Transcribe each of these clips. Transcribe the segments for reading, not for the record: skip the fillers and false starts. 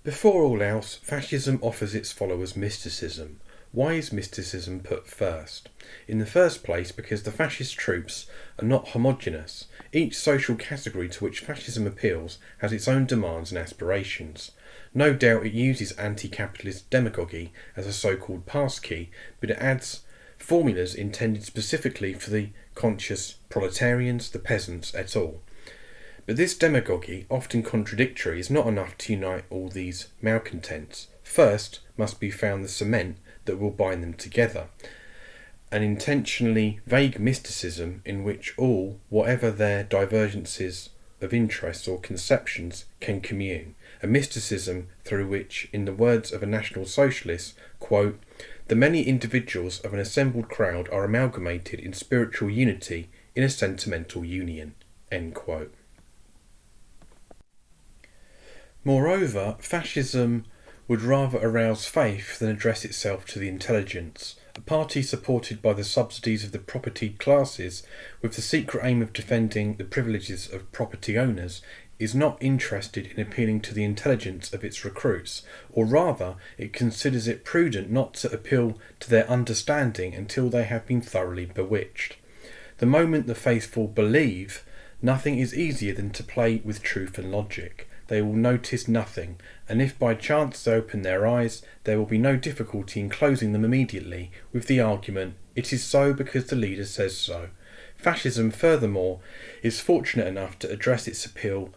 Before all else, fascism offers its followers mysticism. Why is mysticism put first? In the first place, because the fascist troops are not homogeneous. Each social category to which fascism appeals has its own demands and aspirations. No doubt it uses anti-capitalist demagogy as a so-called passkey, but it adds formulas intended specifically for the conscious proletarians, the peasants, et al. But this demagogy, often contradictory, is not enough to unite all these malcontents. First must be found the cement that will bind them together, an intentionally vague mysticism in which all, whatever their divergences of interests or conceptions, can commune, a mysticism through which, in the words of a National Socialist, quote, "the many individuals of an assembled crowd are amalgamated in spiritual unity in a sentimental union." End quote. Moreover, fascism would rather arouse faith than address itself to the intelligence. A party supported by the subsidies of the propertied classes, with the secret aim of defending the privileges of property owners, is not interested in appealing to the intelligence of its recruits, or rather it considers it prudent not to appeal to their understanding until they have been thoroughly bewitched. The moment the faithful believe, nothing is easier than to play with truth and logic. They will notice nothing, and if by chance they open their eyes, there will be no difficulty in closing them immediately with the argument, "it is so because the leader says so." Fascism, furthermore, is fortunate enough to address its appeal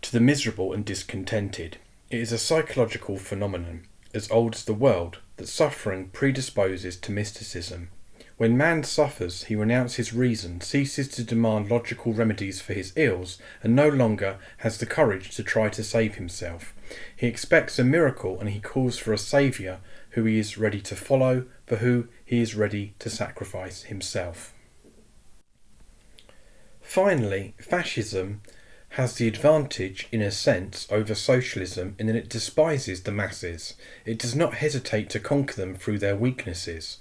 to the miserable and discontented. It is a psychological phenomenon, as old as the world, that suffering predisposes to mysticism. When man suffers, he renounces reason, ceases to demand logical remedies for his ills, and no longer has the courage to try to save himself. He expects a miracle, and he calls for a saviour who he is ready to follow, for who he is ready to sacrifice himself. Finally, fascism has the advantage, in a sense, over socialism in that it despises the masses. It does not hesitate to conquer them through their weaknesses.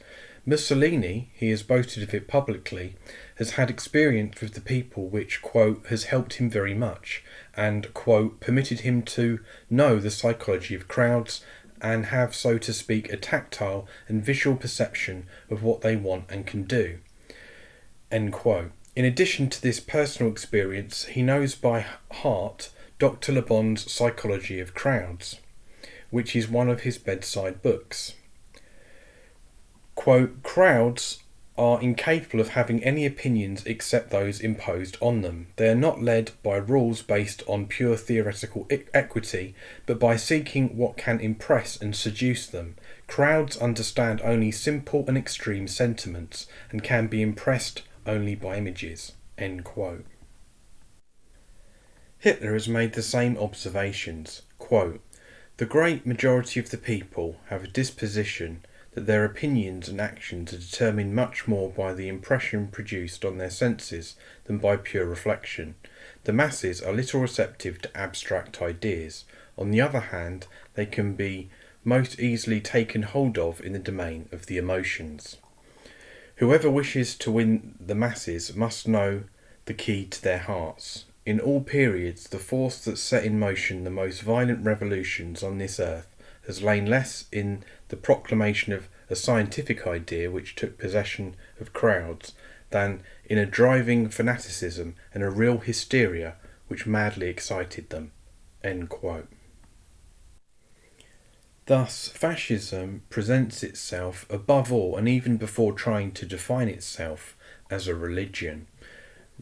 Mussolini, he has boasted of it publicly, has had experience with the people which, quote, has helped him very much, and, quote, permitted him to know the psychology of crowds and have, so to speak, a tactile and visual perception of what they want and can do. End quote. In addition to this personal experience, he knows by heart Dr. Le Bon's Psychology of Crowds, which is one of his bedside books. Quote, "Crowds are incapable of having any opinions except those imposed on them. They are not led by rules based on pure theoretical equity, but by seeking what can impress and seduce them. Crowds understand only simple and extreme sentiments, and can be impressed only by images." End quote. Hitler has made the same observations. Quote, "The great majority of the people have a disposition that their opinions and actions are determined much more by the impression produced on their senses than by pure reflection. The masses are little receptive to abstract ideas. On the other hand, they can be most easily taken hold of in the domain of the emotions. Whoever wishes to win the masses must know the key to their hearts. In all periods, the force that set in motion the most violent revolutions on this earth has lain less in the proclamation of a scientific idea which took possession of crowds than in a driving fanaticism and a real hysteria which madly excited them." End quote. Thus, fascism presents itself, above all and even before trying to define itself, as a religion.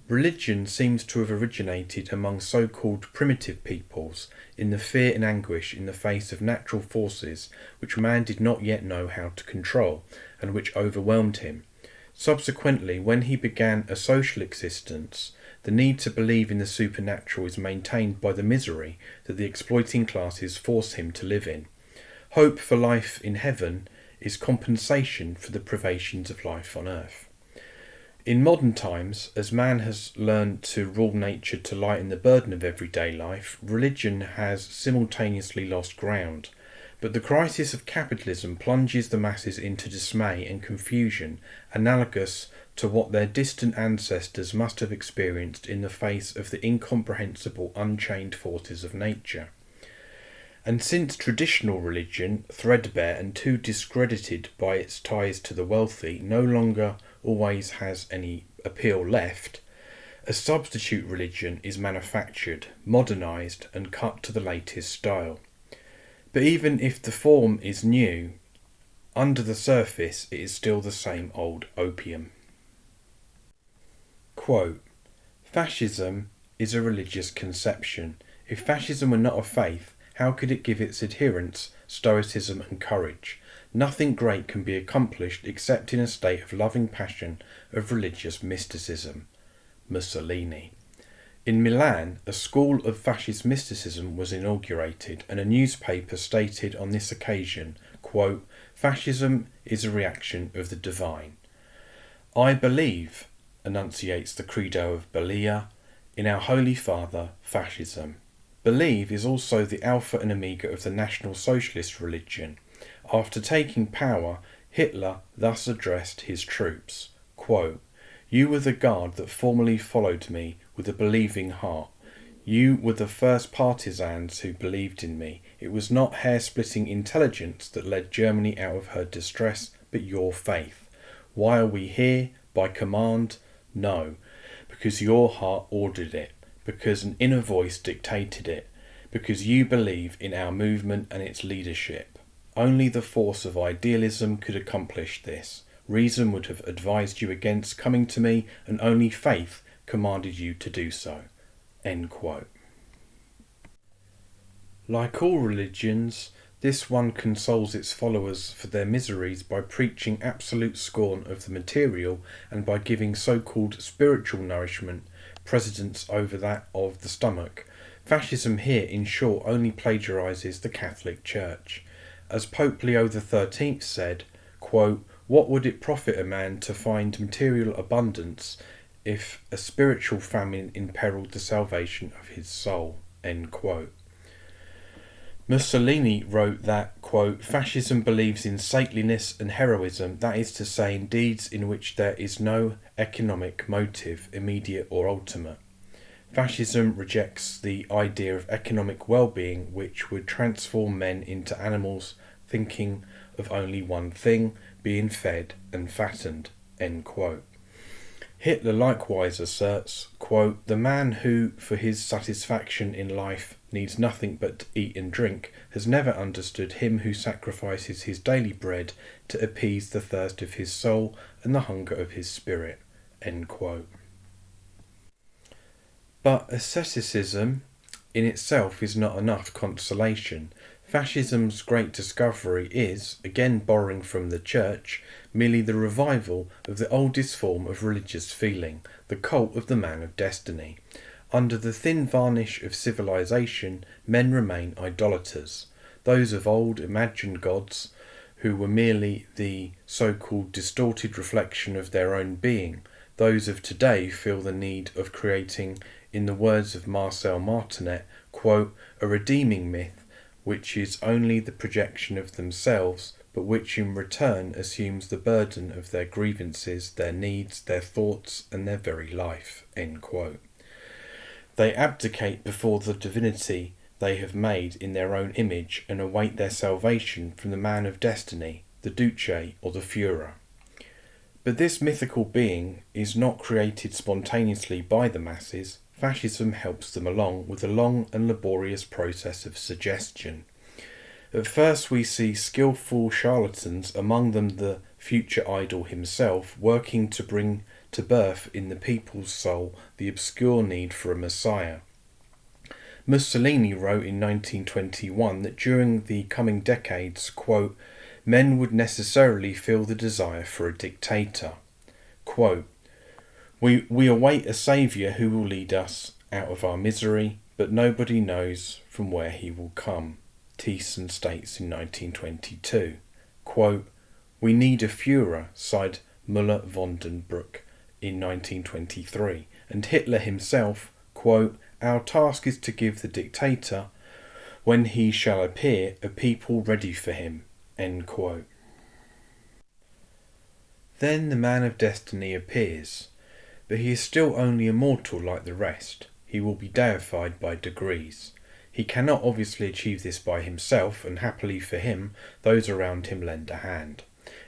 Religion seems to have originated among so-called primitive peoples in the fear and anguish in the face of natural forces which man did not yet know how to control, and which overwhelmed him. Subsequently, when he began a social existence, the need to believe in the supernatural is maintained by the misery that the exploiting classes force him to live in. Hope for life in heaven is compensation for the privations of life on earth. In modern times, as man has learned to rule nature to lighten the burden of everyday life, religion has simultaneously lost ground. But the crisis of capitalism plunges the masses into dismay and confusion, analogous to what their distant ancestors must have experienced in the face of the incomprehensible unchained forces of nature. And since traditional religion, threadbare and too discredited by its ties to the wealthy, no longer always has any appeal left, a substitute religion is manufactured, modernised and cut to the latest style. But even if the form is new, under the surface it is still the same old opium. Quote, Fascism is a religious conception. If fascism were not a faith, how could it give its adherents stoicism and courage? Nothing great can be accomplished except in a state of loving passion of religious mysticism. Mussolini. In Milan, a school of fascist mysticism was inaugurated, and a newspaper stated on this occasion, quote, Fascism is a reaction of the divine. I believe, enunciates the credo of Belia, in our Holy Father, Fascism. Believe is also the alpha and omega of the National Socialist religion. After taking power, Hitler thus addressed his troops, quote, You were the guard that formerly followed me with a believing heart. You were the first partisans who believed in me. It was not hair-splitting intelligence that led Germany out of her distress, but your faith. Why are we here? By command? No, because your heart ordered it, because an inner voice dictated it, because you believe in our movement and its leadership. Only the force of idealism could accomplish this. Reason would have advised you against coming to me, and only faith commanded you to do so. End quote. Like all religions, this one consoles its followers for their miseries by preaching absolute scorn of the material and by giving so-called spiritual nourishment precedence over that of the stomach. Fascism here, in short, only plagiarises the Catholic Church. As Pope Leo XIII said, quote, What would it profit a man to find material abundance if a spiritual famine imperilled the salvation of his soul? End quote. Mussolini wrote that, quote, Fascism believes in saintliness and heroism, that is to say, in deeds in which there is no economic motive, immediate or ultimate. Fascism rejects the idea of economic well-being, which would transform men into animals thinking of only one thing, being fed and fattened. End quote. Hitler likewise asserts, quote, The man who, for his satisfaction in life, needs nothing but to eat and drink, has never understood him who sacrifices his daily bread to appease the thirst of his soul and the hunger of his spirit. End quote. But asceticism in itself is not enough consolation. Fascism's great discovery is, again borrowing from the Church, merely the revival of the oldest form of religious feeling, the cult of the man of destiny. Under the thin varnish of civilization, men remain idolaters. Those of old imagined gods, who were merely the so-called distorted reflection of their own being. Those of today feel the need of creating, in the words of Marcel Martinet, quote, a redeeming myth, which is only the projection of themselves, but which in return assumes the burden of their grievances, their needs, their thoughts, and their very life. End quote. They abdicate before the divinity they have made in their own image and await their salvation from the man of destiny, the Duce or the Führer. But this mythical being is not created spontaneously by the masses. Fascism helps them along with a long and laborious process of suggestion. At first we see skillful charlatans, among them the future idol himself, working to bring to birth in the people's soul the obscure need for a messiah. Mussolini wrote in 1921 that during the coming decades, quote, men would necessarily feel the desire for a dictator. Quote, we await a saviour who will lead us out of our misery, but nobody knows from where he will come. Thiessen states in 1922. Quote, we need a Führer, sighed Müller von den Bruck in 1923, and Hitler himself, quote, our task is to give the dictator, when he shall appear, a people ready for him. End quote. Then the man of destiny appears, but he is still only a mortal like the rest. He will be deified by degrees. He cannot obviously achieve this by himself, and happily for him, those around him lend a hand.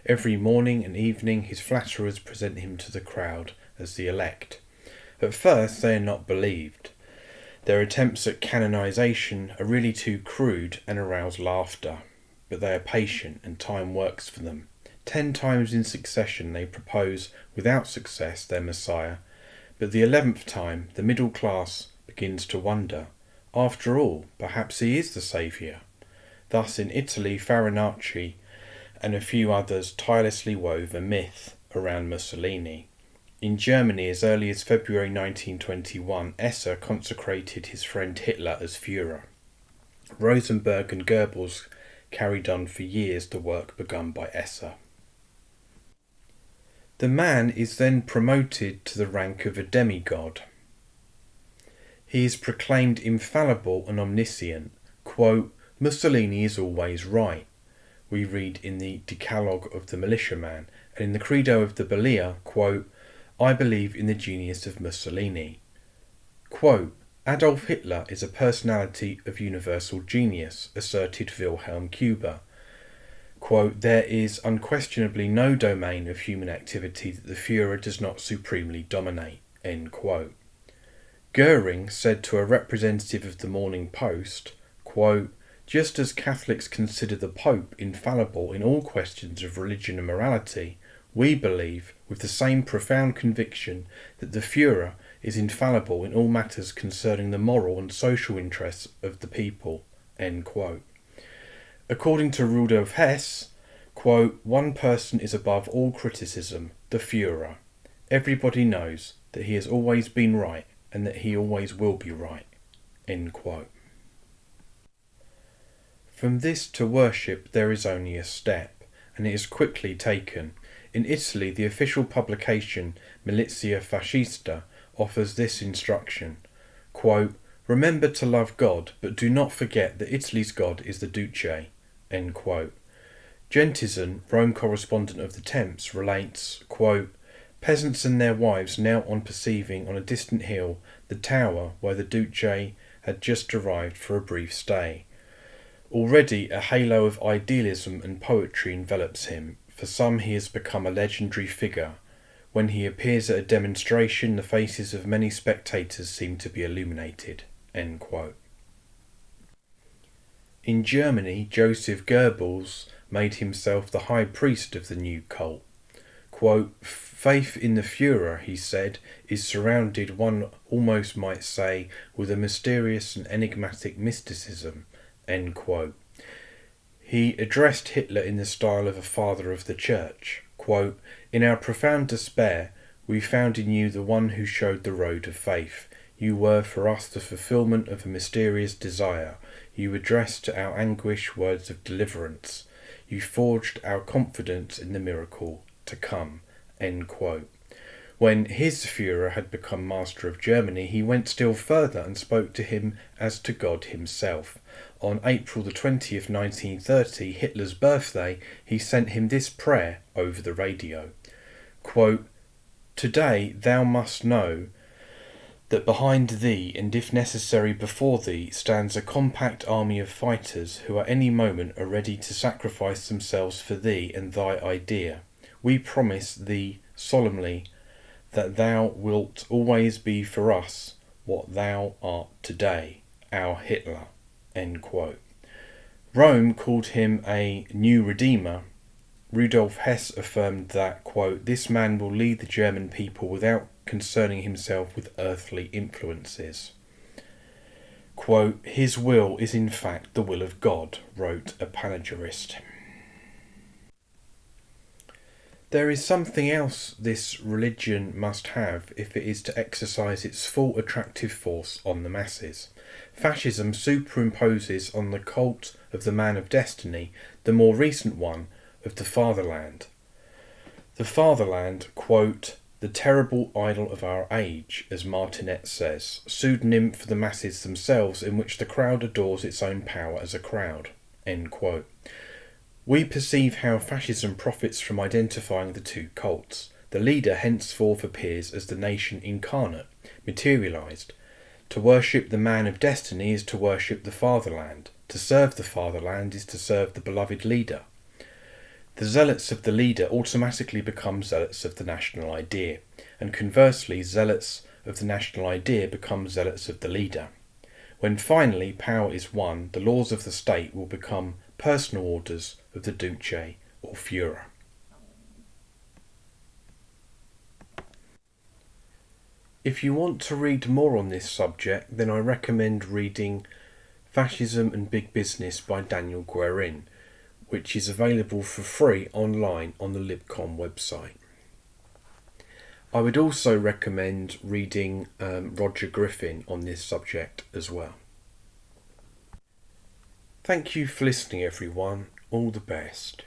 Every morning and evening his flatterers present him to the crowd as the elect. At first they are not believed. Their attempts at canonisation are really too crude and arouse laughter, but they are patient and time works for them. 10 times in succession they propose, without success, their Messiah, but the 11th time the middle class begins to wonder, after all, perhaps he is the saviour. Thus in Italy Farinacci and a few others tirelessly wove a myth around Mussolini. In Germany, as early as February 1921, Esser consecrated his friend Hitler as Führer. Rosenberg and Goebbels carried on for years the work begun by Esser. The man is then promoted to the rank of a demigod. He is proclaimed infallible and omniscient. Quote, Mussolini is always right, we read in the Decalogue of the Militiaman, and in the Credo of the Balia, quote, I believe in the genius of Mussolini. Quote, Adolf Hitler is a personality of universal genius, asserted Wilhelm Kuber. Quote, there is unquestionably no domain of human activity that the Führer does not supremely dominate. End quote. Guerin said to a representative of the Morning Post, quote, just as Catholics consider the Pope infallible in all questions of religion and morality, we believe, with the same profound conviction, that the Führer is infallible in all matters concerning the moral and social interests of the people. End quote. According to Rudolf Hess, quote, one person is above all criticism, the Führer. Everybody knows that he has always been right and that he always will be right. End quote. From this to worship there is only a step, and it is quickly taken. In Italy, the official publication Milizia Fascista offers this instruction, quote, remember to love God, but do not forget that Italy's God is the Duce. End quote. Gentizan, Rome correspondent of the Temps, relates, quote, peasants and their wives knelt on perceiving on a distant hill the tower where the Duce had just arrived for a brief stay. Already a halo of idealism and poetry envelops him. For some he has become a legendary figure. When he appears at a demonstration, the faces of many spectators seem to be illuminated. End quote. In Germany, Joseph Goebbels made himself the high priest of the new cult. Quote, faith in the Führer, he said, is surrounded, one almost might say, with a mysterious and enigmatic mysticism. End quote. He addressed Hitler in the style of a father of the church. Quote, in our profound despair, we found in you the one who showed the road of faith. You were for us the fulfillment of a mysterious desire. You addressed to our anguish words of deliverance. You forged our confidence in the miracle to come. End quote. When his Führer had become master of Germany, he went still further and spoke to him as to God himself. On April the 20th, 1930, Hitler's birthday, he sent him this prayer over the radio. Quote, today thou must know that behind thee, and if necessary before thee, stands a compact army of fighters who at any moment are ready to sacrifice themselves for thee and thy idea. We promise thee solemnly that thou wilt always be for us what thou art today, our Hitler. End quote. Rome called him a new Redeemer. Rudolf Hess affirmed that, quote, this man will lead the German people without concerning himself with earthly influences. Quote, his will is in fact the will of God, wrote a panegyrist. There is something else this religion must have if it is to exercise its full attractive force on the masses. Fascism superimposes on the cult of the man of destiny the more recent one of the Fatherland. The Fatherland, quote, the terrible idol of our age, as Martinet says, pseudonym for the masses themselves, in which the crowd adores its own power as a crowd. End quote. We perceive how fascism profits from identifying the two cults. The leader henceforth appears as the nation incarnate, materialised. To worship the man of destiny is to worship the fatherland. To serve the fatherland is to serve the beloved leader. The zealots of the leader automatically become zealots of the national idea, and conversely, zealots of the national idea become zealots of the leader. When finally power is won, the laws of the state will become personal orders of the Duce or Führer. If you want to read more on this subject, then I recommend reading Fascism and Big Business by Daniel Guerin, which is available for free online on the Libcom website. I would also recommend reading Roger Griffin on this subject as well. Thank you for listening, everyone. All the best.